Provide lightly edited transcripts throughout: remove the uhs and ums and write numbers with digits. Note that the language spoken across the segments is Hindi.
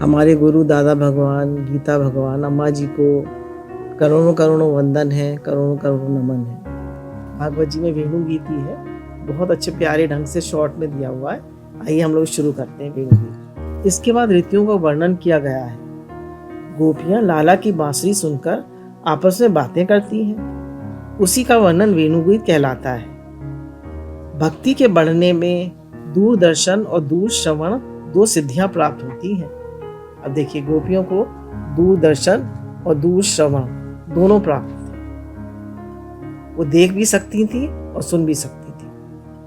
हमारे गुरु दादा भगवान, गीता भगवान, अम्मा जी को करोड़ों करोड़ों वंदन है, करोड़ों करोड़ों नमन है। भागवत जी में वेणु गीत ही है, बहुत अच्छे प्यारे ढंग से शॉर्ट में दिया हुआ है। आइए हम लोग शुरू करते हैं वेणु गीत। इसके बाद ऋतुओं का वर्णन किया गया है। गोपियां लाला की बांसुरी सुनकर आपस में बातें करती हैं, उसी का वर्णन वेणु गीत कहलाता है। भक्ति के बढ़ने में दूरदर्शन और दूर श्रवण दो सिद्धियां प्राप्त होती हैं। अब देखिए, गोपियों को दूरदर्शन और दूर श्रवण दोनों प्राप्त थे। वो देख भी सकती थी और सुन भी सकती थी।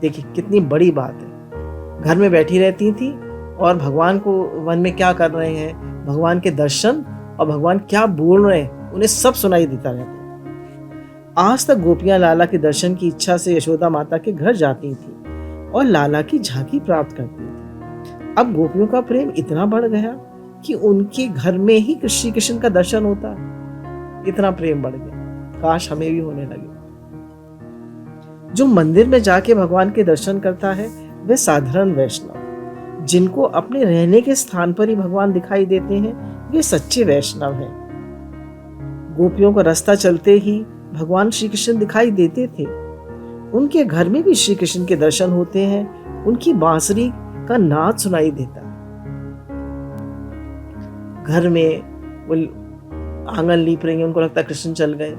देखिए कितनी बड़ी बात है। घर में बैठी रहती थी और भगवान को मन में क्या कर रहे हैं, भगवान के दर्शन और भगवान क्या बोल रहे हैं, उन्हें सब सुनाई देता रहता। आज तक गोपियां लाला के दर्शन की इच्छा से यशोदा माता के घर जाती थी और लाला की झांकी प्राप्त करती थी। अब गोपियों का प्रेम इतना बढ़ गया कि उनके घर में ही श्री कृष्ण का दर्शन होता है। इतना प्रेम बढ़ गया, काश हमें भी होने लगे। जो मंदिर में जाके भगवान के दर्शन करता है वह साधारण वैष्णव, जिनको अपने रहने के स्थान पर ही भगवान दिखाई देते हैं, वे सच्चे वैष्णव हैं। गोपियों को रास्ता चलते ही भगवान श्री कृष्ण दिखाई देते थे। उनके घर में भी श्री कृष्ण के दर्शन होते हैं। उनकी बांसुरी का नाद सुनाई देता है। घर में वो आंगन लीप रही हैं, उनको लगता है कृष्ण चल गए।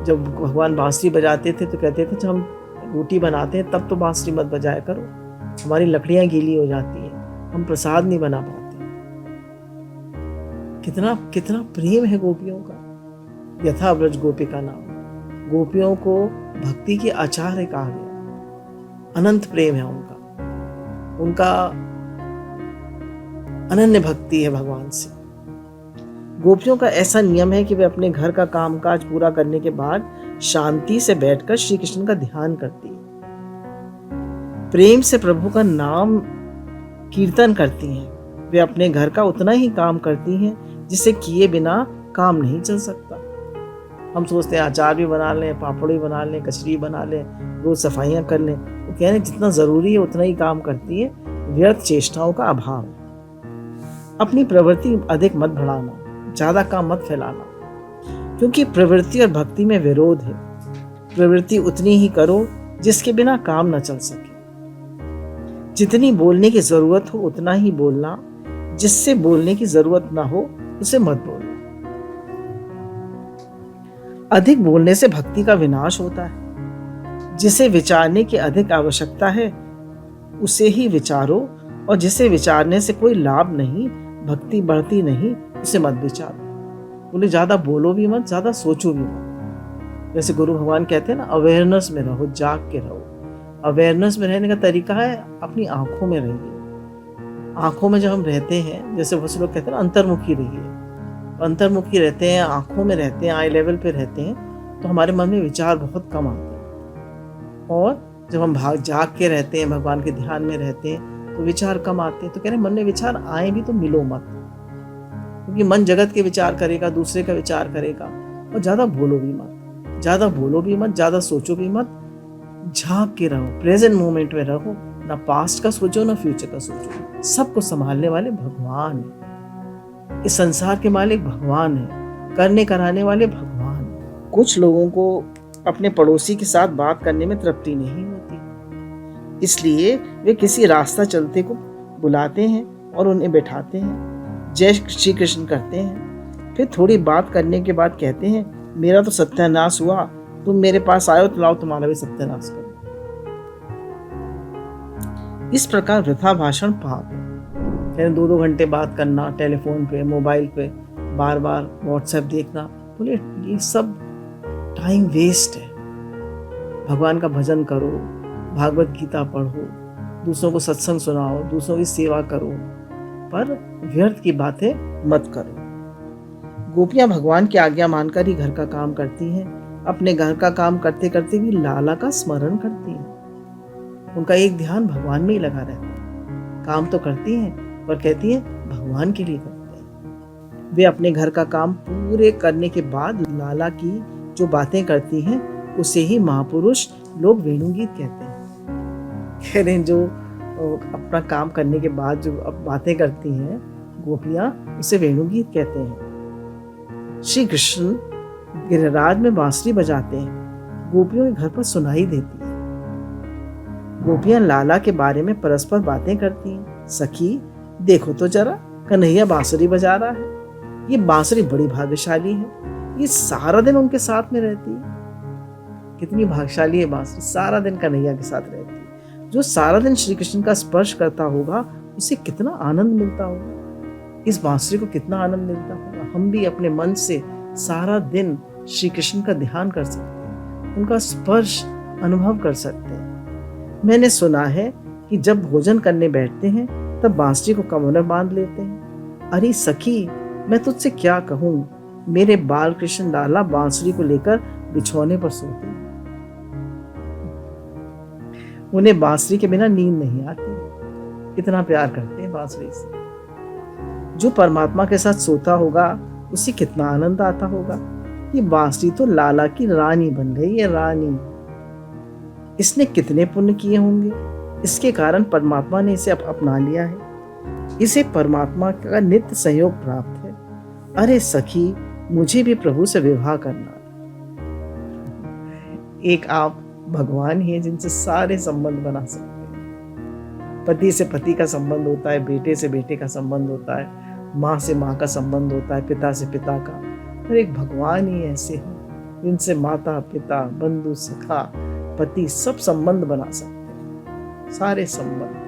जब भगवान बांसुरी बजाते थे तो कहते थे जब हम रोटी बनाते हैं तब तो बांसुरी मत बजाया करो, हमारी लकड़ियां गीली हो जाती हैं, हम प्रसाद नहीं बना पाते। कितना कितना प्रेम है गोपियों का। यथा ब्रज गोपिका नाम, गोपियों को भक्ति के आचार्य कहा गया। अनंत प्रेम है उनका अनन्य भक्ति है भगवान से। गोपियों का ऐसा नियम है कि वे अपने घर का कामकाज पूरा करने के बाद शांति से बैठकर श्री कृष्ण का ध्यान करती हैं। प्रेम से प्रभु का नाम कीर्तन करती हैं। वे अपने घर का उतना ही काम करती हैं जिसे किए बिना काम नहीं चल सकता। हम सोचते हैं अचार भी बना लें, पापड़ भी बना लें, कचरी बना लें, रोज सफाइयां कर लें। वो कह रहे हैं जितना जरूरी है उतना ही काम करती है। व्यर्थ चेष्टाओं का अभाव है। अपनी प्रवृत्ति अधिक मत बढ़ाना, ज्यादा काम मत फैलाना, क्योंकि प्रवृत्ति और भक्ति में विरोध है। प्रवृत्ति उतनी ही करो जिसके बिना काम न चल सके। जितनी बोलने की जरूरत हो उतना ही बोलना, जिससे बोलने की जरूरत ना हो उसे मत बोलना। अधिक बोलने से भक्ति का विनाश होता है। जिसे विचारने की अधिक आवश्यकता है उसे ही विचारो, और जिसे विचारने से कोई लाभ नहीं, भक्ति बढ़ती नहीं, उसे मत विचारो। बोले ज्यादा बोलो भी मत, ज्यादा सोचो भी मत। जैसे गुरु भगवान कहते हैं ना, अवेयरनेस में रहो, जाग के रहो। अवेयरनेस में रहने का तरीका है अपनी आंखों में रहिए। आंखों में जब हम रहते हैं, जैसे बहुत लोग कहते हैं ना अंतर्मुखी रहिए, अंतर्मुखी रहते हैं, आंखों में रहते हैं, आई लेवल पे रहते हैं, तो हमारे मन में विचार बहुत कम आते हैं। और जब हम जाग के रहते हैं, भगवान के ध्यान में रहते हैं, तो विचार कम आते हैं। तो कह रहे मन में विचार आए भी तो मिलो मत, क्योंकि मन जगत के विचार करेगा, दूसरे का विचार करेगा। और ज्यादा बोलो भी मत, ज्यादा बोलो भी मत, ज्यादा सोचो भी मत। झांक के रहो, प्रेजेंट मोमेंट में रहो। ना पास्ट का सोचो ना फ्यूचर का सोचो। सबको संभालने वाले भगवान है। इस संसार के मालिक भगवान है, करने कराने वाले भगवान है। कुछ लोगों को अपने पड़ोसी के साथ बात करने में तृप्ति नहीं होती, इसलिए वे किसी रास्ता चलते को बुलाते हैं और उन्हें बैठाते हैं, जय श्री कृष्ण करते हैं। फिर थोड़ी बात करने के बाद कहते हैं मेरा तो सत्यानाश हुआ, तुम मेरे पास आयो तो लाओ तुम्हारा भी सत्यानाश करो। इस प्रकार वृथा भाषण पाप है। 2-2 घंटे बात करना टेलीफोन पे, मोबाइल पे, बार बार व्हाट्सएप देखना, बोले ये सब टाइम वेस्ट है। भगवान का भजन करो, भागवत गीता पढ़ो, दूसरों को सत्संग सुनाओ, दूसरों की सेवा करो, पर व्यर्थ की बातें मत करो। गोपियां भगवान की आज्ञा मानकर ही घर का काम करती हैं। अपने घर का काम करते करते भी लाला का स्मरण करती हैं। उनका एक ध्यान भगवान में ही लगा रहता है। काम तो करती हैं पर कहती हैं भगवान के लिए करते हैं। वे अपने घर का काम पूरे करने के बाद लाला की जो बातें करती हैं उसे ही महापुरुष लोग वेणु गीत कहते हैं। कह रहे हैं जो अपना काम करने के बाद जो बातें करती हैं गोपियां उसे वेणुगीत कहते हैं। श्री कृष्ण गिरिराज में बांसुरी बजाते हैं, गोपियों के घर पर सुनाई देती है। गोपियां लाला के बारे में परस्पर बातें करती हैं। सखी देखो तो जरा, कन्हैया बांसुरी बजा रहा है। ये बांसुरी बड़ी भाग्यशाली है, ये सारा दिन उनके साथ में रहती है। कितनी भाग्यशाली है बांसुरी, सारा दिन कन्हैया के साथ रहती है। जो सारा दिन श्री कृष्ण का स्पर्श करता होगा उसे कितना आनंद मिलता होगा, इस बांसुरी को कितना आनंद मिलता होगा। हम भी अपने मन से सारा दिन श्री कृष्ण का ध्यान कर सकते हैं, उनका स्पर्श अनुभव कर सकते हैं। मैंने सुना है कि जब भोजन करने बैठते हैं तब बांसुरी को कमर में बांध लेते हैं। अरे सखी, मैं तुझसे क्या कहूँ, मेरे बाल कृष्ण लाला बांसुरी को लेकर बिछौने पर सोते हैं। उन्हें बांसुरी के बिना नींद नहीं आती, इतना प्यार करते हैं बांसुरी से। जो परमात्मा के साथ सोता होगा उसे कितना आनंद आता होगा। ये बांसुरी तो लाला की रानी बन गई है, रानी। इसने कितने पुण्य किए होंगे, इसके कारण परमात्मा ने इसे अपना लिया है। इसे परमात्मा का नित्य सहयोग प्राप्त है। अरे सखी, मुझे भी प्रभु से विवाह करना। एक आप भगवान ही है जिनसे सारे संबंध बना सकते हैं। पति से पति का संबंध होता है, बेटे से बेटे का संबंध होता है, माँ से माँ का संबंध होता है, पिता से पिता का। और एक भगवान ही ऐसे हैं जिनसे माता पिता बंधु सखा पति सब संबंध बना सकते हैं, सारे संबंध।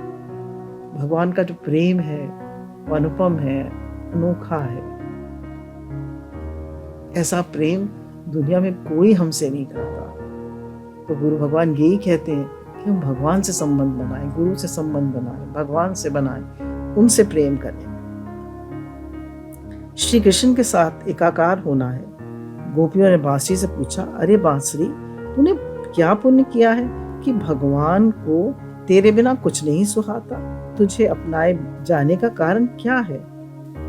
भगवान का जो प्रेम है वो अनुपम है, अनोखा है। ऐसा प्रेम दुनिया में कोई हमसे नहीं करता। तो गुरु भगवान यही कहते हैं कि हम भगवान से संबंध बनाएं, गुरु से संबंध बनाएं, भगवान से बनाएं, उनसे प्रेम करें। श्री कृष्ण के साथ एकाकार होना है। गोपियों ने बांसुरी से पूछा, अरे बांसुरी, तूने क्या पुण्य किया है कि भगवान को तेरे बिना कुछ नहीं सुहाता? तुझे अपनाए जाने का कारण क्या है?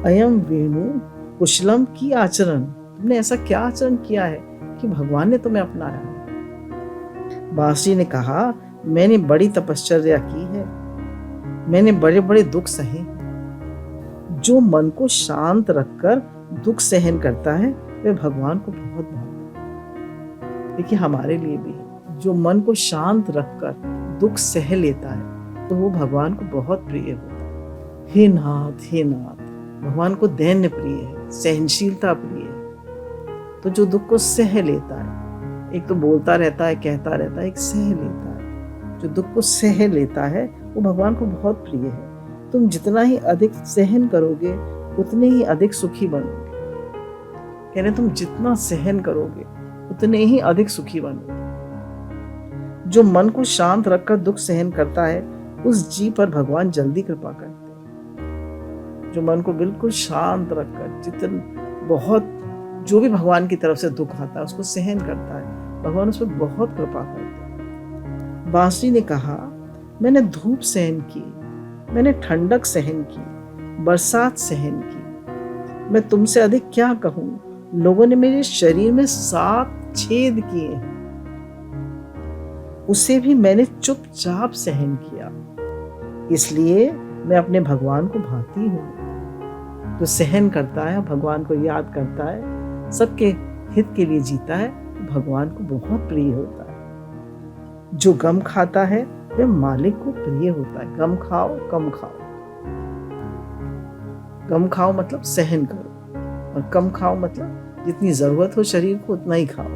अयम वेणु कुशलम की आचरण, तुमने ऐसा क्या आचरण किया है कि भगवान ने तुम्हें अपनाया? बांसुरी ने कहा, मैंने बड़ी तपश्चर्या की है, मैंने बड़े बड़े दुख सहे। जो मन को शांत रखकर दुख सहन करता है वह भगवान को बहुत भाता है। देखिए हमारे लिए भी है, जो मन को शांत रखकर दुख सह लेता है तो वो भगवान को बहुत प्रिय होता है। हे नाथ, हे नाथ, भगवान को दैन्य प्रिय है, सहनशीलता प्रिय है। तो जो दुख को सह लेता है, एक तो बोलता रहता है, कहता रहता है, एक सह लेता है। जो दुख को सह लेता है वो भगवान को बहुत प्रिय है। तुम जितना ही अधिक सहन करोगे उतने ही अधिक सुखी बनोगे। कह रहे तुम जितना सहन करोगे उतने ही अधिक सुखी बनोगे। जो मन को शांत रखकर दुख सहन करता है उस जीव पर भगवान जल्दी कृपा करते हैं। जो मन को बिल्कुल शांत रखकर जो भी भगवान की तरफ से दुख आता है उसको सहन करता है, भगवान उस पर बहुत कृपा करते हैं। बांसुरी ने कहा, मैंने धूप सहन की, मैंने ठंडक सहन की, बरसात सहन की। मैं तुमसे अधिक क्या कहूं? लोगों ने मेरे शरीर में 7 छेद किए हैं, उसे भी मैंने चुपचाप सहन किया। इसलिए मैं अपने भगवान को भाती हूँ। जो सहन करता है, भगवान को याद करता है, सबके हित के लिए जीता है, भगवान को बहुत प्रिय होता है। जो गम खाता है वह मालिक को प्रिय होता है। गम खाओ, कम खाओ। गम खाओ मतलब सहन करो, और कम खाओ मतलब जितनी जरूरत हो शरीर को उतना ही खाओ।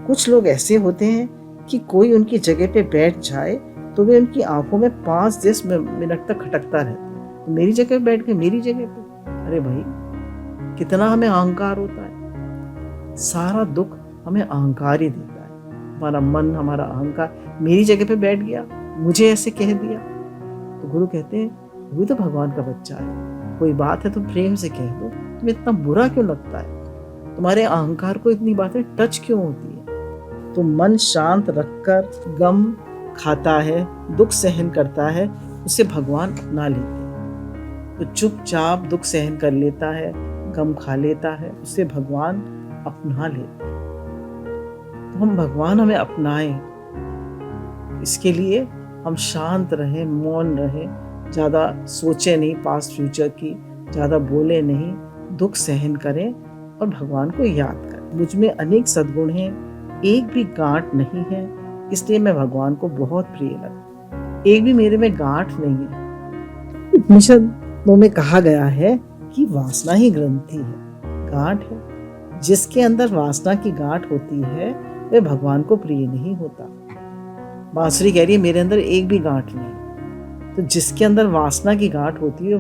कुछ लोग ऐसे होते हैं कि कोई उनकी जगह पे बैठ जाए तो वे उनकी आंखों में 5-10 मिनट तक खटकता रहता है। तो मेरी जगह पे बैठ गए, मेरी जगह पे। अरे भाई, कितना हमें अहंकार होता है। सारा दुख हमें अहंकार ही देता है। हमारा मन, हमारा अहंकार मेरी जगह पे बैठ गया, मुझे ऐसे कह दिया। तो गुरु कहते हैं, वो भी तो भगवान का बच्चा है, कोई बात है तो प्रेम से कह दो। तुम्हें इतना बुरा क्यों लगता है? तुम्हारे अहंकार को इतनी बातें टच क्यों होती है? तो मन शांत रखकर गम खाता है, दुख सहन करता है, उसे भगवान अपना लेते हैं। तो चुपचाप दुख सहन कर लेता है, गम खा लेता है, उसे भगवान अपना लेते हैं। तो हम भगवान हमें अपनाएं, इसके लिए हम शांत रहें, मौन रहें, ज़्यादा सोचें नहीं पास्ट फ्यूचर की, ज़्यादा बोले नहीं, दुख सहन करें और भगवान को याद करें। मुझ में अनेक सद्गुण हैं, एक भी गांठ नहीं है, इसलिए मैं भगवान को बहुत प्रिय लगता। एक भी मेरे में गांठ नहीं है। उपनिषदों में कहा गया है कि वासना ही ग्रंथि है, गांठ है। जिसके अंदर वासना की गांठ होती है वह भगवान को प्रिय नहीं होता। बांसुरी कह रही है मेरे अंदर एक भी गांठ नहीं। तो जिसके अंदर वासना की गांठ होती है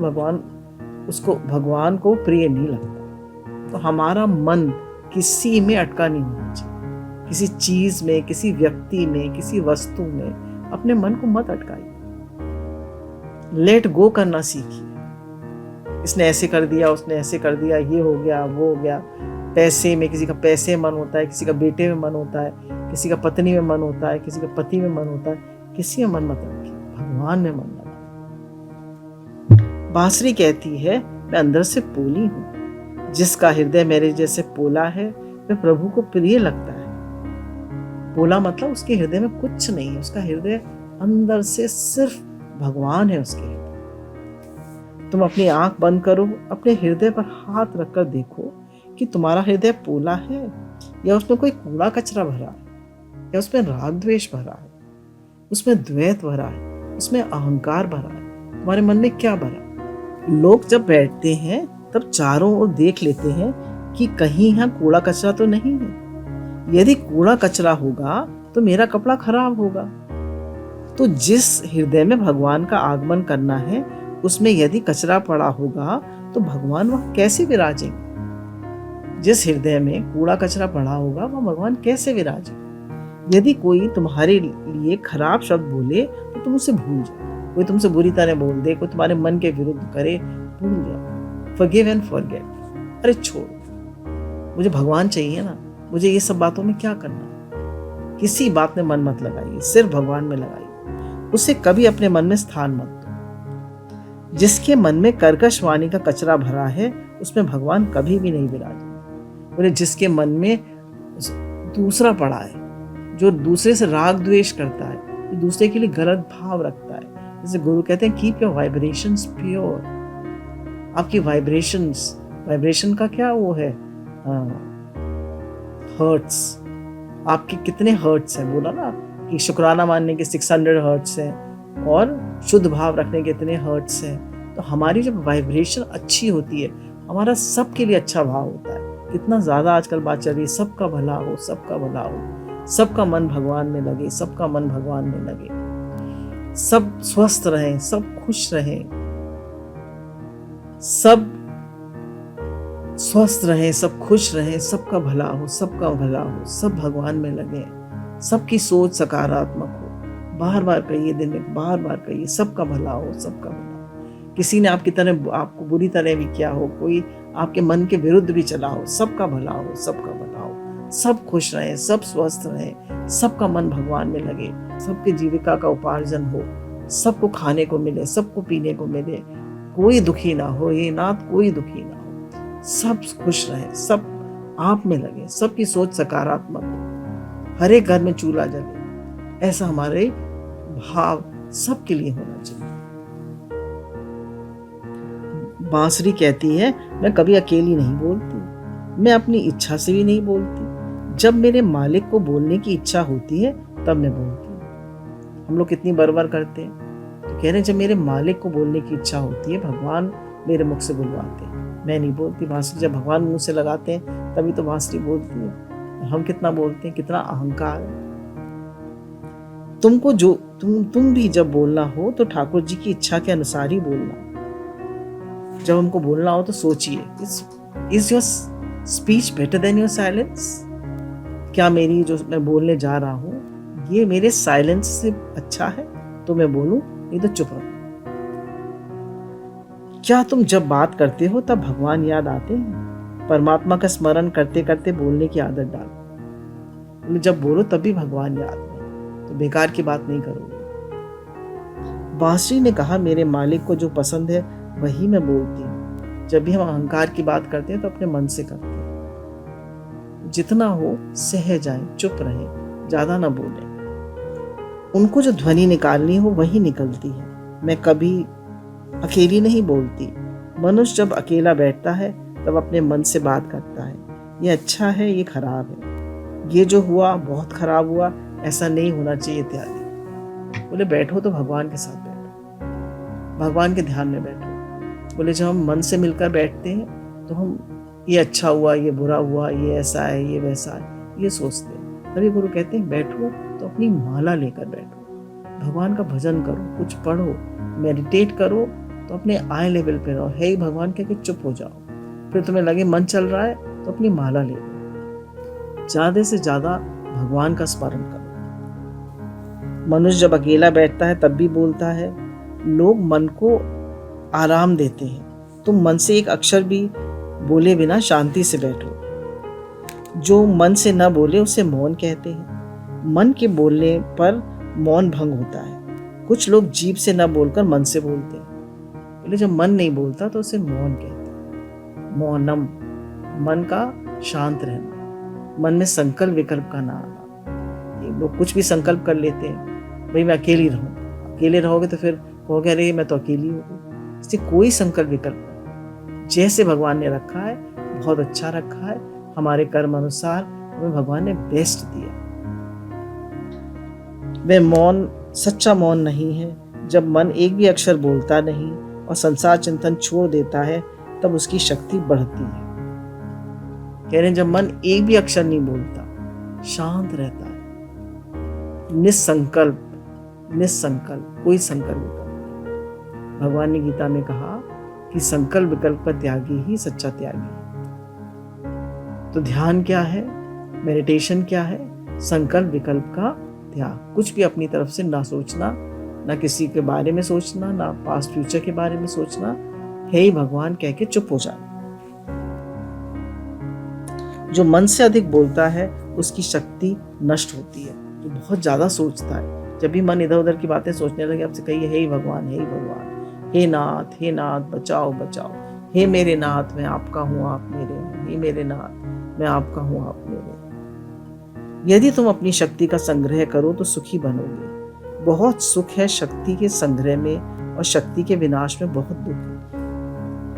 भगवान को प्रिय नहीं लगता। तो हमारा मन किसी में अटका नहीं होना चाहिए, किसी चीज में, किसी व्यक्ति में, किसी वस्तु में अपने मन को मत अटकाइए। लेट गो करना सीखिए। इसने ऐसे कर दिया, उसने ऐसे कर दिया, ये हो गया, वो हो गया। पैसे में, किसी का पैसे में मन होता है, किसी का बेटे में मन होता है, किसी का पत्नी में मन होता है, किसी का पति में मन होता है। किसी में मन मत रखिए, भगवान में मन लगा। बांसुरी कहती है मैं अंदर से पोली हूं, जिसका हृदय मेरे जैसे पोला है वह प्रभु को प्रिय लगता है। पोला मतलब उसके हृदय में कुछ नहीं है, उसका हृदय अंदर से सिर्फ भगवान है उसके हृदय। तुम अपनी आंख बंद करो, अपने हृदय पर हाथ रखकर देखो कि तुम्हारा हृदय पोला है या उसमें कोई कूड़ा कचरा भरा है, या उसमें राग द्वेष भरा है, उसमें द्वैत भरा है, उसमें अहंकार भरा है। तुम्हारे मन में क्या भरा? लोग जब बैठते हैं तब चारों ओर देख लेते हैं कि कहीं यहाँ कूड़ा कचरा तो नहीं है। यदि कूड़ा कचरा होगा तो मेरा कपड़ा खराब होगा। तो जिस हृदय में भगवान का आगमन करना है उसमें यदि कचरा पड़ा होगा तो भगवान वह कैसे विराजेंगे? जिस हृदय में कूड़ा कचरा पड़ा होगा वह भगवान कैसे विराजेंगे? यदि कोई तुम्हारे लिए खराब शब्द बोले तो तुम उसे भूल जाओ। कोई तुमसे बुरी तरह बोल दे, कोई तुम्हारे मन के विरुद्ध करे, भूल जाओ। Forgive and forget. अरे छोड़, मुझे भगवान चाहिए ना, मुझे ये सब बातों में क्या करना है? किसी बात में मन मत लगाइए, सिर्फ भगवान में लगाइए। उसे कभी अपने मन में स्थान मत दो। जिसके मन में कर्कश वाणी का कचरा भरा है उसमें भगवान कभी भी नहीं विराजेंगे। बोले जिसके मन में दूसरा पड़ा है, जो दूसरे से राग द्वेष करता है, जो दूसरे के लिए गलत भाव रखता है, जैसे गुरु कहते हैं कीप योर वाइब्रेशंस प्योर। आपकी वाइब्रेशन का क्या वो है, हर्ट्स। आपके कितने हर्ट्स हैं? बोला ना कि शुक्राना मानने के 600 हर्ट्स हैं और शुद्ध भाव रखने के इतने हर्ट्स हैं। तो हमारी जब वाइब्रेशन अच्छी होती है, हमारा सबके लिए अच्छा भाव होता है। कितना ज़्यादा आजकल बात चल रही है, सबका भला हो, सबका भला हो, सबका मन भगवान में लगे, सबका मन भगवान में लगे, सब स्वस्थ रहें, सब खुश रहें, सब स्वस्थ रहें, सब खुश रहें, सबका भला हो, सबका भला हो, सब भगवान में लगे, सबकी सोच सकारात्मक हो। बार बार कहिए, दिन में बार बार कहिए, सबका भला हो, सबका भला हो। किसी ने आपको बुरी तरह भी किया हो, कोई आपके मन के विरुद्ध भी चला हो, सबका भला हो, सबका भला हो। सब खुश रहें, सब स्वस्थ रहें, सबका मन भगवान में लगे, सबके जीविका का उपार्जन हो, सबको खाने को मिले, सबको पीने को मिले, कोई दुखी ना हो, ये नाथ कोई दुखी ना हो, सब खुश रहे, सब आप में लगे, सबकी सोच सकारात्मक हो, हर एक घर में चूल्हा जले, ऐसा हमारे भाव सबके लिए होना चाहिए। बांसुरी कहती है मैं कभी अकेली नहीं बोलती, मैं अपनी इच्छा से भी नहीं बोलती। जब मेरे मालिक को बोलने की इच्छा होती है तब मैं बोलती हूँ। हम लोग कितनी बरबर करते हैं, तो कह रहे हैं जब मेरे मालिक को बोलने की इच्छा होती है भगवान मेरे मुख से बुलवाते हैं, मैं नहीं बोलती। बांसुरी जब भगवान मुंह से लगाते हैं तभी तो बांसुरी बोलती है। हम कितना बोलते हैं, कितना अहंकार है। तुमको जो तुम भी जब बोलना हो तो ठाकुर जी की इच्छा के अनुसार ही बोलना। जब हमको बोलना हो तो सोचिए, is your speech better than your silence? क्या मेरी जो मैं बोलने जा रहा हूँ ये मेरे साइलेंस से अच्छा है तो मैं बोलूं, नहीं तो चुप रहूं। क्या तुम जब बात करते हो तब भगवान याद आते हैं? परमात्मा का स्मरण करते करते बोलने की आदत डालो। जब बोलो तब भी भगवान याद है, तो बेकार की बात नहीं करोगे। बांसुरी ने कहा मेरे मालिक को जो पसंद है वही मैं बोलती हूँ। जब भी हम अहंकार की बात करते हैं तो अपने मन से करते हैं। जितना हो सह जाएं, चुप रहें, ज्यादा ना बोलें। उनको जो ध्वनि निकालनी हो वही निकलती है। मैं कभी अकेली नहीं बोलती, मनुष्य जब अकेला बैठता है तब अपने मन से बात करता है, ये अच्छा है, ये खराब है, ये जो हुआ बहुत खराब हुआ, ऐसा नहीं होना चाहिए इत्यादि। बोले बैठो तो भगवान के साथ बैठो, भगवान के ध्यान में बैठो। बोले जब हम मन से मिलकर बैठते हैं तो हम ये अच्छा हुआ, ये बुरा हुआ, ये ऐसा है, ये वैसा है, ये सोचते हैं। तभी गुरु कहते हैं बैठो तो अपनी माला लेकर बैठो, भगवान का भजन करो, कुछ पढ़ो, मेडिटेट करो, तो अपने आई लेवल पे रहो, हे भगवान कह के चुप हो जाओ। फिर तुम्हें लगे मन चल रहा है तो अपनी माला ले लो, ज्यादा से ज्यादा भगवान का स्मरण करो। मनुष्य जब अकेला बैठता है तब भी बोलता है। लोग मन को आराम देते हैं, तुम मन से एक अक्षर भी बोले बिना शांति से बैठो। जो मन से न बोले उसे मौन कहते हैं। मन के बोलने पर मौन भंग होता है। कुछ लोग जीभ से न बोलकर मन से बोलते हैं। बोले जब मन नहीं बोलता तो उसे मौन कहते हैं। मौनम, मन का शांत रहना, मन में संकल्प विकल्प का ना आना। लोग कुछ भी संकल्प कर लेते हैं, भाई मैं अकेली रहूं। अकेले रहोगे तो फिर कहोगे अरे मैं तो अकेली हूँ। इससे कोई संकल्प विकल्प नहीं, जैसे भगवान ने रखा है बहुत अच्छा रखा है। हमारे कर्म अनुसार हमें भगवान ने बेस्ट दिया। वह मौन सच्चा मौन नहीं है जब मन एक भी अक्षर बोलता नहीं और संसार चिंतन छोड़ देता है, तब उसकी शक्ति बढ़ती है। कह रहे हैं जब मन एक भी अक्षर नहीं बोलता, शांत रहता है, निसंकल्प, कोई संकल्प विकल्प नहीं। भगवान ने गीता में कहा कि संकल्प विकल्प का त्यागी ही सच्चा त्यागी है। तो ध्यान क्या है, मेडिटेशन क्या है? संकल्प विकल्प का त्याग। कुछ भी अपनी तरफ से ना सोचना, ना किसी के बारे में सोचना, ना पास्ट फ्यूचर के बारे में सोचना, हे भगवान कह के चुप हो जाना। जो मन से अधिक बोलता है उसकी शक्ति नष्ट होती है। जो बहुत ज्यादा सोचता है, जब भी मन इधर उधर की बातें सोचने लगे, आपसे कहिए हे भगवान, हे भगवान, हे नाथ बचाओ बचाओ, हे मेरे नाथ मैं आपका हूँ आप मेरे हैं, हे मेरे नाथ मैं आपका हूँ आप मेरे हैं। यदि तुम अपनी शक्ति का संग्रह करो तो सुखी बनोगे। बहुत सुख है शक्ति के संग्रह में और शक्ति के विनाश में बहुत दुख है।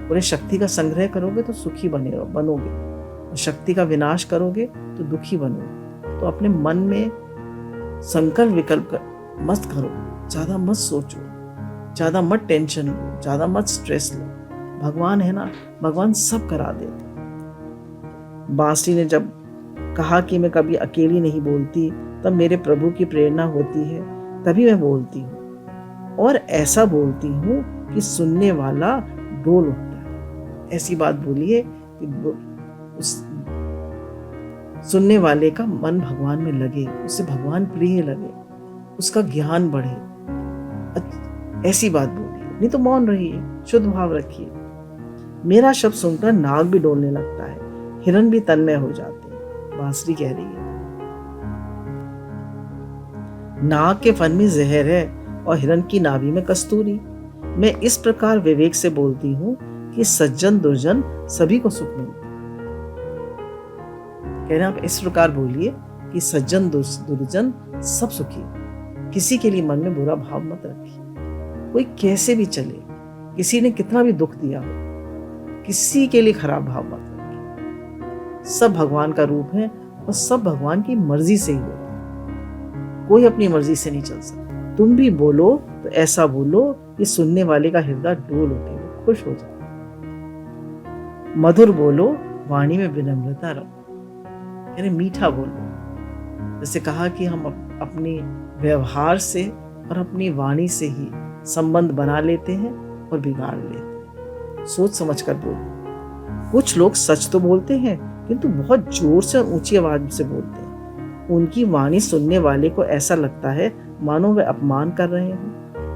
पूरे शक्ति का संग्रह करोगे तो सुखी बनोगे और शक्ति का विनाश करोगे तो दुखी बनोगे। तो अपने मन में संकल्प विकल्प मत करो, ज्यादा मत सोचो, ज्यादा मत टेंशन लो, ज्यादा मत स्ट्रेस लो। भगवान है ना, भगवान सब करा देते। बांसुरी ने जब कहा कि मैं कभी अकेली नहीं बोलती, तब मेरे प्रभु की प्रेरणा होती है, तभी मैं बोलती हूँ और ऐसा बोलती हूँ कि सुनने वाला डोल उठता है। ऐसी बात बोलिए कि उस सुनने वाले का मन भगवान में लगे, उसे भगवान प्रिय लगे, उसका ज्ञान बढ़े। ऐसी बात बोलिए, नहीं तो मौन रहिए, शुद्ध भाव रखिए। मेरा शब्द सुनकर नाग भी डोलने लगता है, हिरण भी तन्मय हो जाते हैं। बांसुरी कह रही है नाग के फन में जहर है और हिरण की नाभि में कस्तूरी। मैं इस प्रकार विवेक से बोलती हूँ कि सज्जन दुर्जन सभी को सुख मिलता है। कह रहे हैं आप इस प्रकार बोलिए कि सज्जन दुर्जन सब सुखी। किसी के लिए मन में बुरा भाव मत रखिए। कोई कैसे भी चले, किसी ने कितना भी दुख दिया हो, किसी के लिए खराब भाव मत रखिए। सब भगवान का रूप है और सब भगवान की मर्जी से ही होता है। कोई अपनी मर्जी से नहीं चल सकता। तुम भी बोलो तो ऐसा बोलो कि सुनने वाले का हृदय डोल उठे, वो खुश हो जाए। मधुर बोलो, वाणी में विनम्रता रखो, यानी मीठा बोलो। जैसे कहा कि हम अपने व्यवहार से और अपनी वाणी से ही संबंध बना लेते हैं और बिगाड़ लेते हैं। सोच समझ कर बोलो। कुछ लोग सच तो बोलते हैं किंतु बहुत जोर से और ऊंची आवाज से बोलते हैं। उनकी वाणी सुनने वाले को ऐसा लगता है मानो वे अपमान कर रहे हैं।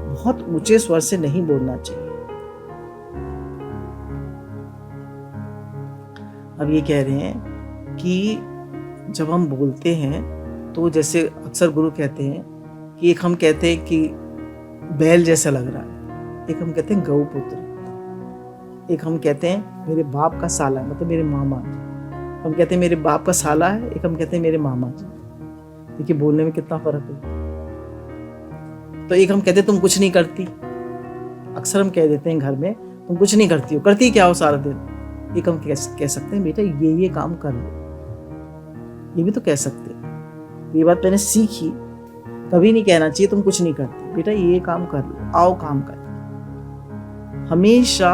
बहुत ऊंचे स्वर से नहीं बोलना चाहिए। अब ये कह रहे हैं कि जब हम बोलते हैं तो जैसे अक्सर गुरु कहते हैं कि एक हम कहते हैं कि बैल जैसा लग रहा है, एक हम कहते हैं गौ पुत्र, एक हम कहते हैं मेरे बाप का साला, मतलब मेरे मामा, हम कहते हैं मेरे बाप का साला है, एक हम कहते हैं मेरे मामा जी। देखिए बोलने में कितना फर्क है। तो एक हम कहते हैं तुम कुछ नहीं करती, अक्सर हम कह देते हैं घर में तुम कुछ नहीं करती हो, करती क्या हो सारा दिन। एक हम कह सकते हैं बेटा ये काम कर लो, ये भी तो कह सकते हैं। ये बात मैंने सीखी, कभी नहीं कहना चाहिए तुम कुछ नहीं करती, बेटा ये काम कर लो, आओ काम कर। हमेशा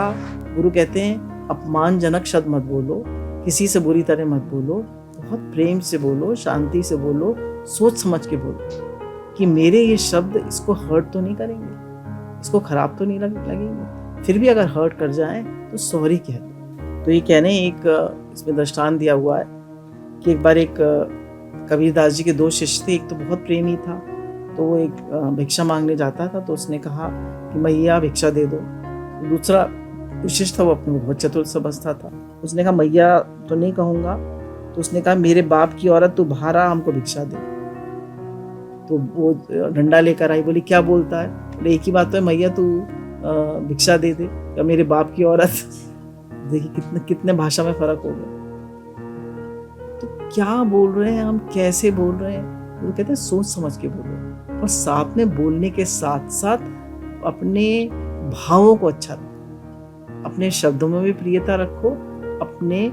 गुरु कहते हैं अपमानजनक शब्द मत बोलो, किसी से बुरी तरह मत बोलो, बहुत प्रेम से बोलो, शांति से बोलो, सोच समझ के बोलो कि मेरे ये शब्द इसको हर्ट तो नहीं करेंगे, इसको खराब तो नहीं लगेंगे। फिर भी अगर हर्ट कर जाए तो सॉरी कह दो। तो ये कहने एक इसमें दृष्टांत दिया हुआ है कि एक बार एक कबीरदास जी के दो शिष्य थे। एक तो बहुत प्रेमी था, तो वो एक भिक्षा मांगने जाता था, तो उसने कहा कि मैया भिक्षा दे दो। दूसरा शिष्य था, वो अपने बहुत चतुर समझता था, उसने कहा मैया तो नहीं कहूँगा। तो उसने कहा मेरे बाप की औरत तू बाहर आ, हमको भिक्षा दे। तो वो डंडा लेकर आई, बोली क्या बोलता है? बोले एक ही बात तो है मैया, तू भिक्षा दे दे, या मेरे बाप की औरत। देखिए कितने भाषा में फर्क हो गया। तो क्या बोल रहे हैं हम, कैसे बोल रहे हैं, वो कहते हैं सोच समझ के बोलो, और साथ में बोलने के साथ साथ अपने भावों को अच्छा रखो, अपने शब्दों में भी प्रियता रखो, अपने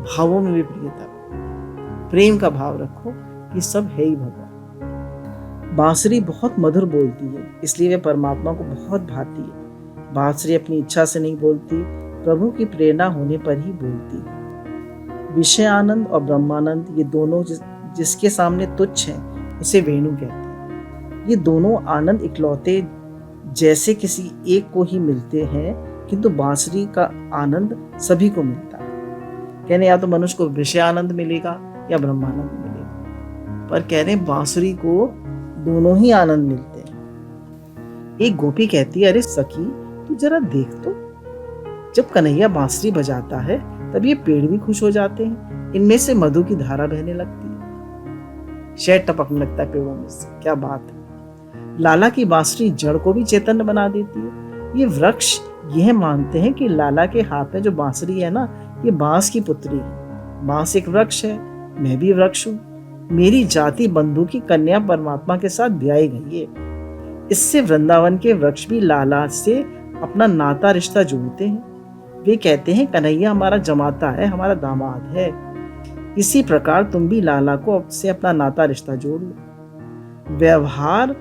भावों में भी प्रियता रखो, प्रेम का भाव रखो। ये सब है ही भगवान। बांसुरी बहुत मधुर बोलती है, इसलिए वे परमात्मा को बहुत भाती है। बांसुरी अपनी इच्छा से नहीं बोलती, प्रभु की प्रेरणा होने पर ही बोलती है। विषय आनंद और ब्रह्मानंद ये दोनों जिसके सामने तुच्छ हैं, उसे वेणु कहते हैं। ये दोनों आनंद इकलौते जैसे किसी एक को ही मिलते हैं, किंतु बांसुरी का आनंद सभी को मिलता है। कहने या तो मनुष्य को विषय आनंद मिलेगा या ब्रह्मानंद मिलेगा, पर कह रहे बांसुरी को दोनों ही आनंद मिलते हैं। एक गोपी कहती है अरे सखी तू जरा देख तो, जब कन्हैया बांसुरी बजाता है तब ये पेड़ भी खुश हो जाते हैं, इनमें से मधु की धारा बहने लगती है, शहद टपकने लगता है पेड़ों में से। क्या बात है। लाला की बांसुरी जड़ को भी चैतन्य बना देती है। ये वृक्ष यह मानते हैं कि लाला के हाथ में जो बांसुरी है ना, ये बांस की पुत्री है। बांस एक वृक्ष है, मैं भी वृक्ष हूँ, मेरी जाति बंधु की कन्या परमात्मा के साथ ब्याही गई है। इससे वृंदावन के वृक्ष भी लाला से अपना नाता रिश्ता जोड़ते हैं। वे कहते हैं कन्हैया हमारा जमाता है, हमारा दामाद है। इसी प्रकार तुम भी लाला को से अपना नाता रिश्ता जोड़ लो। व्यवहार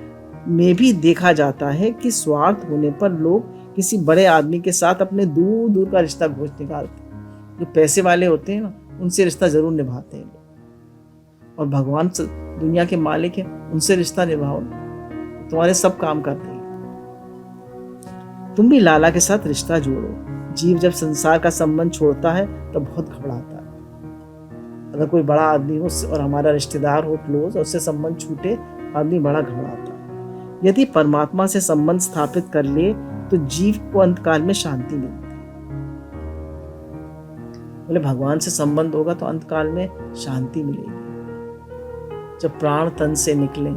में भी देखा जाता है कि स्वार्थ होने पर लोग किसी बड़े आदमी के साथ अपने दूर दूर का रिश्ता घोष निकालते हैं। जो पैसे वाले होते हैं ना, उनसे रिश्ता जरूर निभाते हैं, और भगवान दुनिया के मालिक हैं, उनसे रिश्ता निभाओ, तुम्हारे सब काम करते हैं। तुम भी लाला के साथ रिश्ता जोड़ो। जीव जब संसार का संबंध छोड़ता है तब बहुत घबराता है। अगर कोई बड़ा आदमी हो और हमारा रिश्तेदार हो क्लोज, और उससे संबंध छूटे, आदमी बड़ा घबराता है। यदि परमात्मा से संबंध स्थापित कर ले तो जीव को अंतकाल में शांति मिलती है। बोले भगवान से संबंध होगा तो अंतकाल में शांति मिलेगी। जब प्राण तन से निकले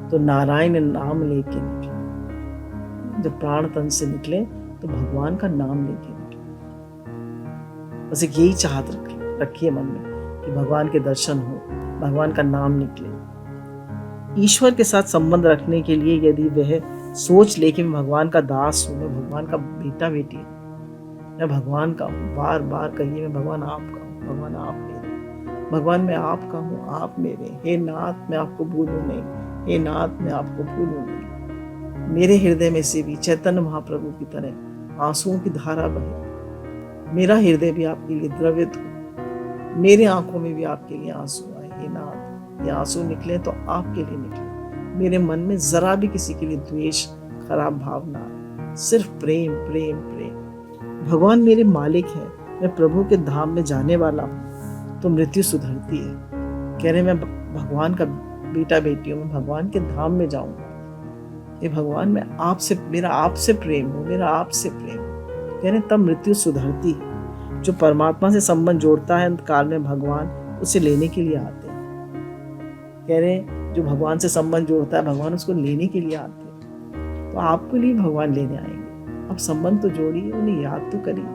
तो नारायण नाम लेके निकले। जब प्राण तन से निकले तो भगवान का नाम लेके निकले। बस एक यही चाहत रखिए मन में कि भगवान के दर्शन हो, भगवान का नाम निकले। ईश्वर के साथ संबंध रखने के लिए यदि वह सोच ले कि मैं भगवान का दास हूँ, मैं भगवान का बेटा बेटी हूँ, मैं भगवान का हूँ, बार बार कहिए मैं भगवान आपका हूँ, भगवान आप मेरे, भगवान मैं आपका हूँ, आप मेरे। हे नाथ मैं आपको भूलूं नहीं, हे नाथ मैं आपको भूलूं नहीं। मेरे हृदय में से भी चैतन्य महाप्रभु की तरह आंसुओं की धारा बहे। मेरा हृदय भी आपके लिए द्रवित हो, मेरे आंखों में भी आपके लिए आंसू आए। हे नाथ ये आंसू निकले तो आपके लिए निकले। मेरे मन में जरा भी किसी के लिए द्वेष, खराब भावना, सिर्फ प्रेम प्रेम प्रेम। भगवान मेरे मालिक है, मैं प्रभु के धाम में जाने वाला हूँ तो मृत्यु सुधरती है। कह रहे मैं भगवान का बेटा बेटी हूँ, मैं भगवान के धाम में जाऊंगा। ये भगवान मैं आपसे, मेरा आपसे प्रेम हो, मेरा आपसे प्रेम। कह रहे तब मृत्यु सुधरती है। जो परमात्मा से संबंध जोड़ता है अंतकाल में भगवान उसे लेने के लिए आते हैं। कह रहे जो भगवान से संबंध जोड़ता है भगवान उसको लेने के लिए आते हैं। तो आपके लिए भगवान लेने आएंगे। अब संबंध तो जोड़िए, उन्हें याद तो करिए।